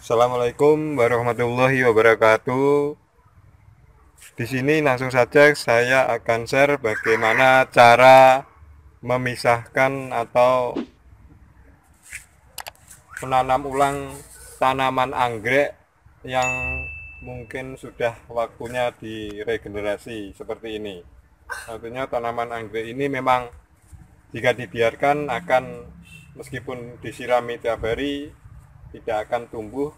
Assalamualaikum warahmatullahi wabarakatuh. Di sini langsung saja saya akan share bagaimana cara memisahkan atau menanam ulang tanaman anggrek yang mungkin sudah waktunya diregenerasi seperti ini. Artinya tanaman anggrek ini memang jika dibiarkan akan, meskipun disirami tiap hari, tidak akan tumbuh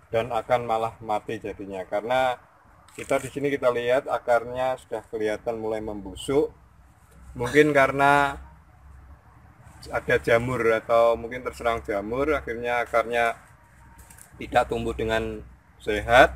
dan akan malah mati jadinya, karena di sini kita lihat akarnya sudah kelihatan mulai membusuk. Mungkin karena ada jamur atau mungkin terserang jamur, akhirnya akarnya tidak tumbuh dengan sehat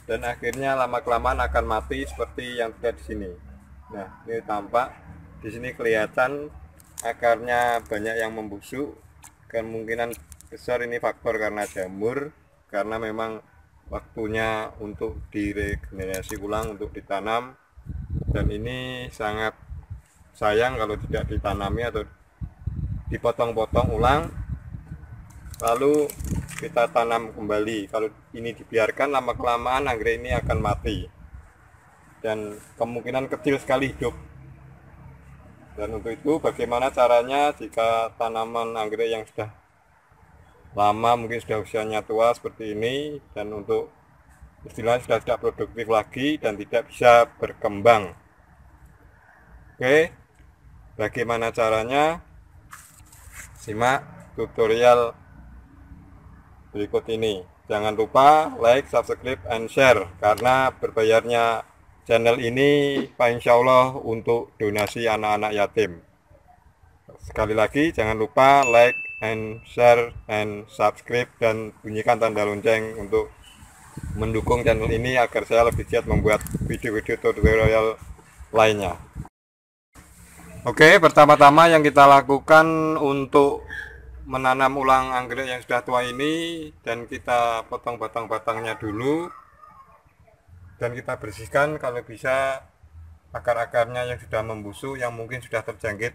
dan akhirnya lama-kelamaan akan mati seperti yang terlihat di sini. Nah, ini tampak di sini kelihatan akarnya banyak yang membusuk. Kemungkinan besar ini faktor karena jamur, karena memang waktunya untuk diregenerasi ulang, untuk ditanam. Dan ini sangat sayang kalau tidak ditanami atau dipotong-potong ulang lalu kita tanam kembali. Kalau ini dibiarkan, lama-kelamaan anggrek ini akan mati dan kemungkinan kecil sekali hidup. Dan untuk itu bagaimana caranya jika tanaman anggrek yang sudah lama, mungkin sudah usianya tua seperti ini, dan untuk istilahnya sudah tidak produktif lagi dan tidak bisa berkembang. Oke, bagaimana caranya? Simak tutorial berikut ini. Jangan lupa like, subscribe, and share, karena berbayarnya channel ini Insya Allah untuk donasi anak-anak yatim. Sekali lagi, jangan lupa like and share and subscribe dan bunyikan tanda lonceng untuk mendukung channel ini agar saya lebih giat membuat video-video tutorial lainnya. Oke, pertama-tama yang kita lakukan untuk menanam ulang anggrek yang sudah tua ini, dan kita potong batang-batangnya dulu dan kita bersihkan kalau bisa akar-akarnya yang sudah membusuk, yang mungkin sudah terjangkit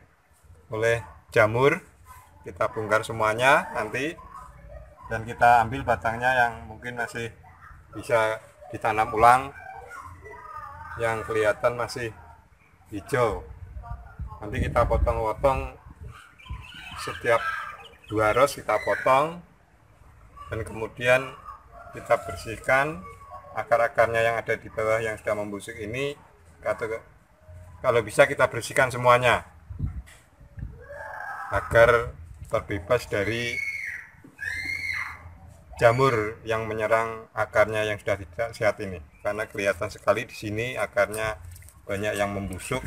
oleh jamur. Kita bongkar semuanya nanti, dan kita ambil batangnya yang mungkin masih bisa ditanam ulang, yang kelihatan masih hijau. Nanti kita potong-potong, setiap 2 ros kita potong, dan kemudian kita bersihkan akar-akarnya yang ada di bawah yang sudah membusuk ini. Kalau bisa kita bersihkan semuanya agar terbebas dari jamur yang menyerang akarnya yang sudah tidak sehat ini, karena kelihatan sekali di sini akarnya banyak yang membusuk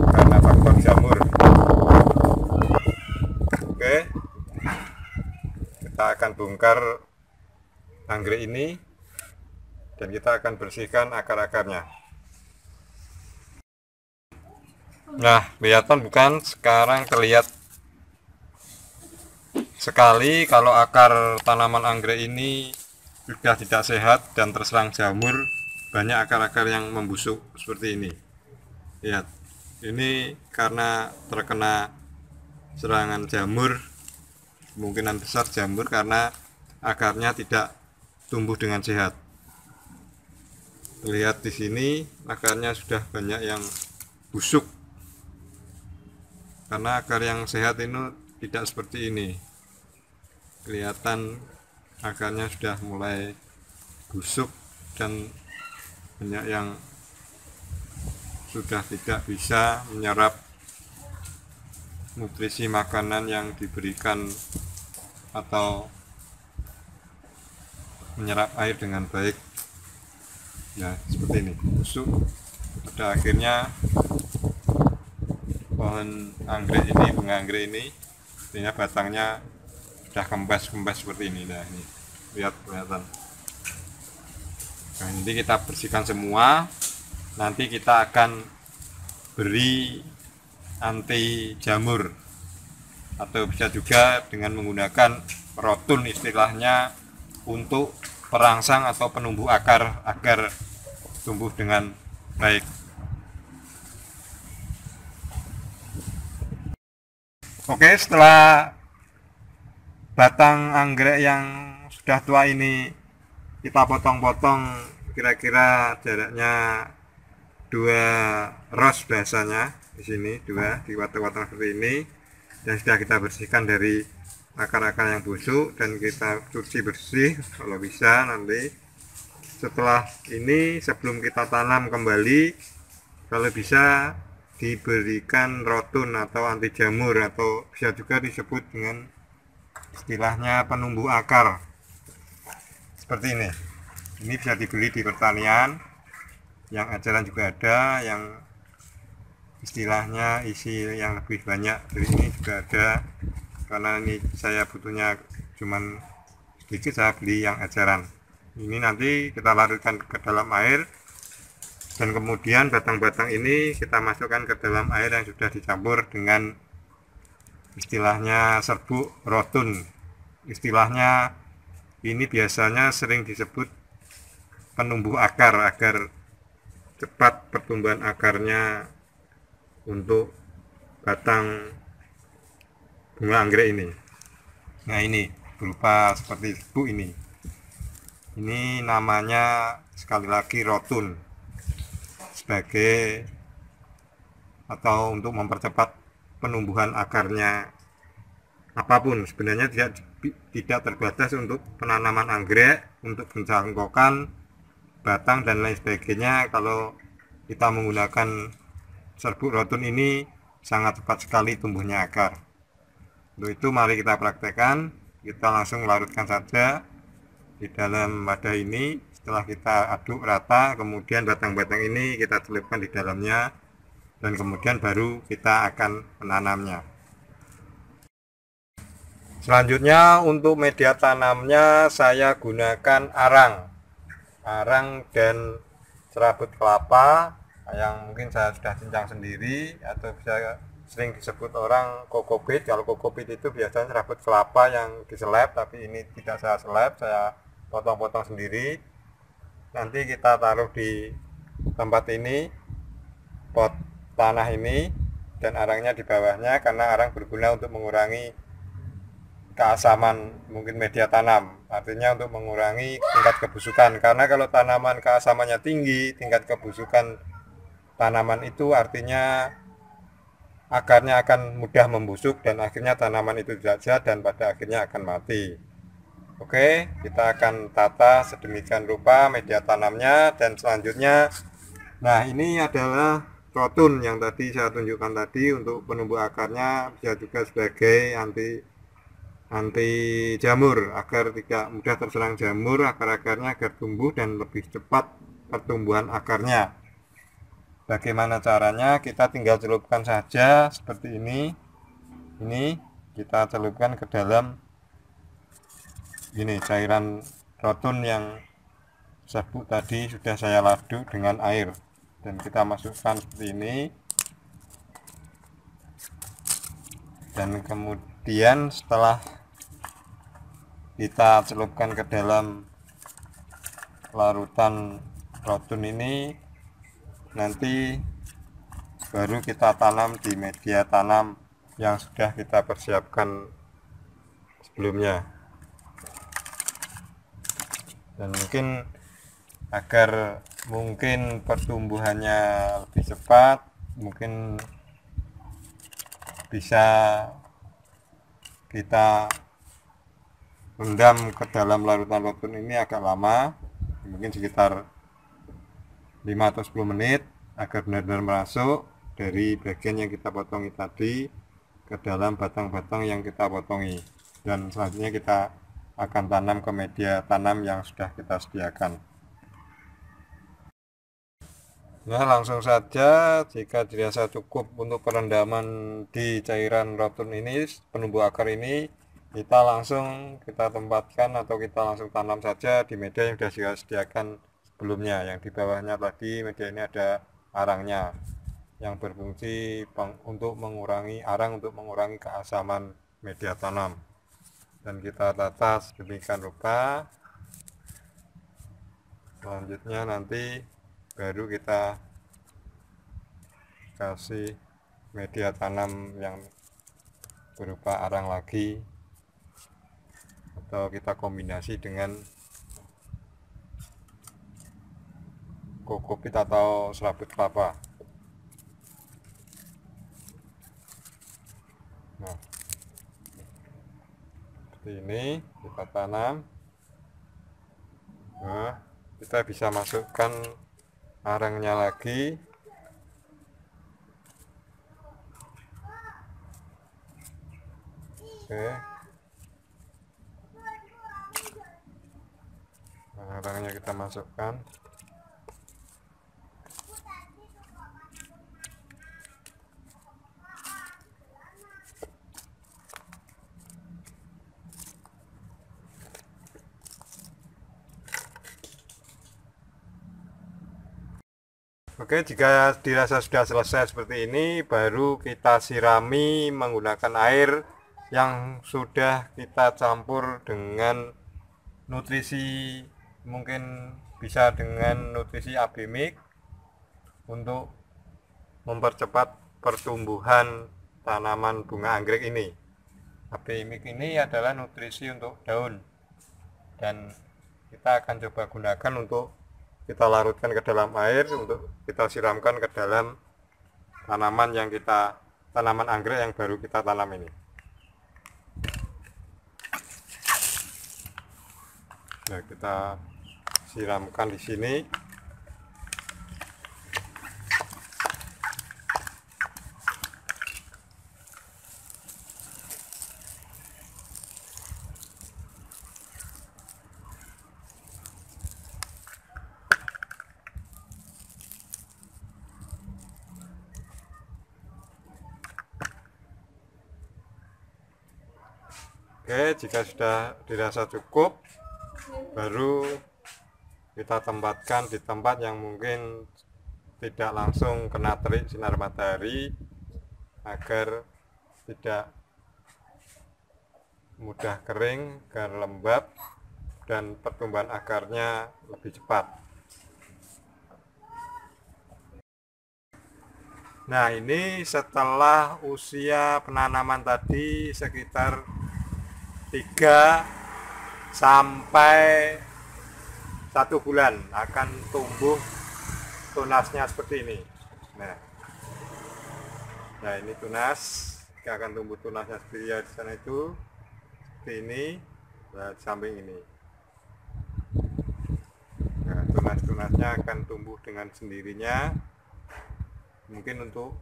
karena faktor jamur. Oke, kita akan bongkar anggrek ini dan kita akan bersihkan akar-akarnya. Nah, kelihatan bukan? Sekarang terlihat sekali kalau akar tanaman anggrek ini sudah tidak sehat dan terserang jamur, banyak akar-akar yang membusuk seperti ini. Lihat, ini karena terkena serangan jamur, kemungkinan besar jamur, karena akarnya tidak tumbuh dengan sehat. Lihat di sini akarnya sudah banyak yang busuk, karena akar yang sehat ini tidak seperti ini. Kelihatan akarnya sudah mulai busuk dan banyak yang sudah tidak bisa menyerap nutrisi makanan yang diberikan atau menyerap air dengan baik. Ya, seperti ini, busuk. Pada akhirnya pohon anggrek ini, bunga anggrek ini, artinya batangnya sudah kempes-kempes seperti ini. Nah, ini lihat, kelihatan. Nah, ini kita bersihkan semua. Nanti kita akan beri anti jamur, atau bisa juga dengan menggunakan rotun istilahnya, untuk perangsang atau penumbuh akar agar tumbuh dengan baik. Oke, setelah batang anggrek yang sudah tua ini kita potong-potong kira-kira jaraknya 2 ros biasanya, di sini 2 dipotong-potong seperti ini, dan sudah kita bersihkan dari akar-akar yang busuk dan kita cuci bersih kalau bisa. Nanti setelah ini sebelum kita tanam kembali, kalau bisa diberikan rotun atau anti jamur, atau bisa juga disebut dengan istilahnya penumbuh akar seperti ini. Ini bisa dibeli di pertanian, yang eceran juga ada, yang istilahnya isi yang lebih banyak dari ini juga ada. Karena ini saya butuhnya cuman sedikit, saya beli yang eceran. Ini nanti kita larutkan ke dalam air, dan kemudian batang-batang ini kita masukkan ke dalam air yang sudah dicampur dengan istilahnya serbuk rotun. Istilahnya ini biasanya sering disebut penumbuh akar, agar cepat pertumbuhan akarnya untuk batang bunga anggrek ini. Nah, ini berupa seperti serbuk ini. Ini namanya sekali lagi rotun, sebagai atau untuk mempercepat penumbuhan akarnya. Apapun sebenarnya tidak terbatas untuk penanaman anggrek, untuk pencangkokan batang dan lain sebagainya. Kalau kita menggunakan serbuk rotun ini sangat cepat sekali tumbuhnya akar. Untuk itu mari kita praktekkan. Kita langsung larutkan saja di dalam wadah ini. Setelah kita aduk rata, kemudian batang-batang ini kita celupkan di dalamnya, dan kemudian baru kita akan menanamnya. Selanjutnya untuk media tanamnya saya gunakan arang dan serabut kelapa yang mungkin saya sudah cincang sendiri, atau bisa sering disebut orang kokopit. Kalau kokopit itu biasanya serabut kelapa yang diseleb, tapi ini tidak saya seleb, saya potong-potong sendiri. Nanti kita taruh di tempat ini, pot tanah ini, dan arangnya di bawahnya, karena arang berguna untuk mengurangi keasaman mungkin media tanam, artinya untuk mengurangi tingkat kebusukan. Karena kalau tanaman keasamannya tinggi, tingkat kebusukan tanaman itu artinya akarnya akan mudah membusuk, dan akhirnya tanaman itu tidak sehat dan pada akhirnya akan mati. Oke, kita akan tata sedemikian rupa media tanamnya. Dan selanjutnya, nah ini adalah rotun yang tadi saya tunjukkan tadi untuk penumbuh akarnya, bisa juga sebagai anti jamur, agar tidak mudah terserang jamur akar-akarnya, agar tumbuh dan lebih cepat pertumbuhan akarnya. Bagaimana caranya? Kita tinggal celupkan saja seperti ini. Ini kita celupkan ke dalam ini cairan rotun yang serbuk tadi sudah saya laduk dengan air, dan kita masukkan seperti ini. Dan kemudian setelah kita celupkan ke dalam larutan rotun ini, nanti baru kita tanam di media tanam yang sudah kita persiapkan sebelumnya. Dan mungkin agar mungkin pertumbuhannya lebih cepat, mungkin bisa kita rendam ke dalam larutan rotun ini agak lama, mungkin sekitar 5 atau 10 menit, agar benar-benar masuk dari bagian yang kita potongi tadi ke dalam batang-batang yang kita potongi. Dan selanjutnya kita akan tanam ke media tanam yang sudah kita sediakan. Nah, langsung saja, jika dirasa cukup untuk perendaman di cairan rotun ini, penumbuh akar ini, kita langsung kita tempatkan atau kita langsung tanam saja di media yang sudah saya sediakan sebelumnya. Yang di bawahnya tadi media ini ada arangnya yang berfungsi untuk mengurangi keasaman media tanam. Dan kita tata sedemikian rupa. Selanjutnya nanti baru kita kasih media tanam yang berupa arang lagi. atau kita kombinasi dengan kokopit atau serabut kelapa. Nah, seperti ini kita tanam. Nah, kita bisa masukkan arangnya lagi. Oke. Nah, arangnya kita masukkan. Oke, jika dirasa sudah selesai seperti ini, baru kita sirami menggunakan air yang sudah kita campur dengan nutrisi, mungkin bisa dengan nutrisi AB Mix untuk mempercepat pertumbuhan tanaman bunga anggrek ini. AB Mix ini adalah nutrisi untuk daun, dan kita akan coba gunakan untuk kita larutkan ke dalam air untuk kita siramkan ke dalam tanaman tanaman anggrek yang baru kita tanam ini. Nah, kita siramkan di sini. Oke, jika sudah dirasa cukup, baru kita tempatkan di tempat yang mungkin tidak langsung kena terik sinar matahari agar tidak mudah kering, agar lembab dan pertumbuhan akarnya lebih cepat. Nah, ini setelah usia penanaman tadi sekitar 3 sampai 1 bulan akan tumbuh tunasnya seperti ini. Nah, ini tunas, akan tumbuh tunasnya seperti ya di sana itu, seperti ini, nah, di samping ini. Nah, tunas-tunasnya akan tumbuh dengan sendirinya, mungkin untuk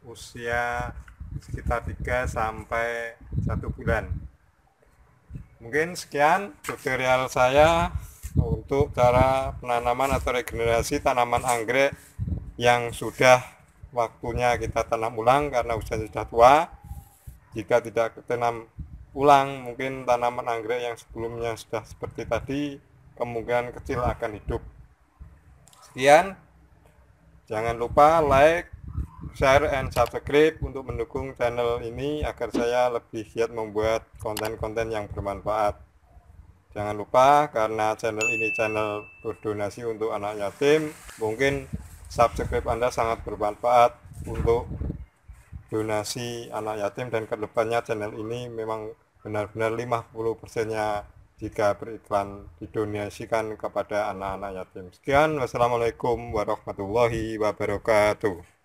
usia sekitar 3 sampai 1 bulan. Mungkin sekian tutorial saya untuk cara penanaman atau regenerasi tanaman anggrek yang sudah waktunya kita tanam ulang karena usianya sudah tua. Jika tidak tanam ulang, mungkin tanaman anggrek yang sebelumnya sudah seperti tadi kemungkinan kecil akan hidup. Sekian, jangan lupa like, share, and subscribe untuk mendukung channel ini agar saya lebih giat membuat konten-konten yang bermanfaat. Jangan lupa, karena channel ini channel berdonasi untuk anak yatim, mungkin subscribe Anda sangat bermanfaat untuk donasi anak yatim, dan kedepannya channel ini memang benar-benar 50%-nya jika beriklan didonasikan kepada anak-anak yatim. Sekian, wassalamualaikum warahmatullahi wabarakatuh.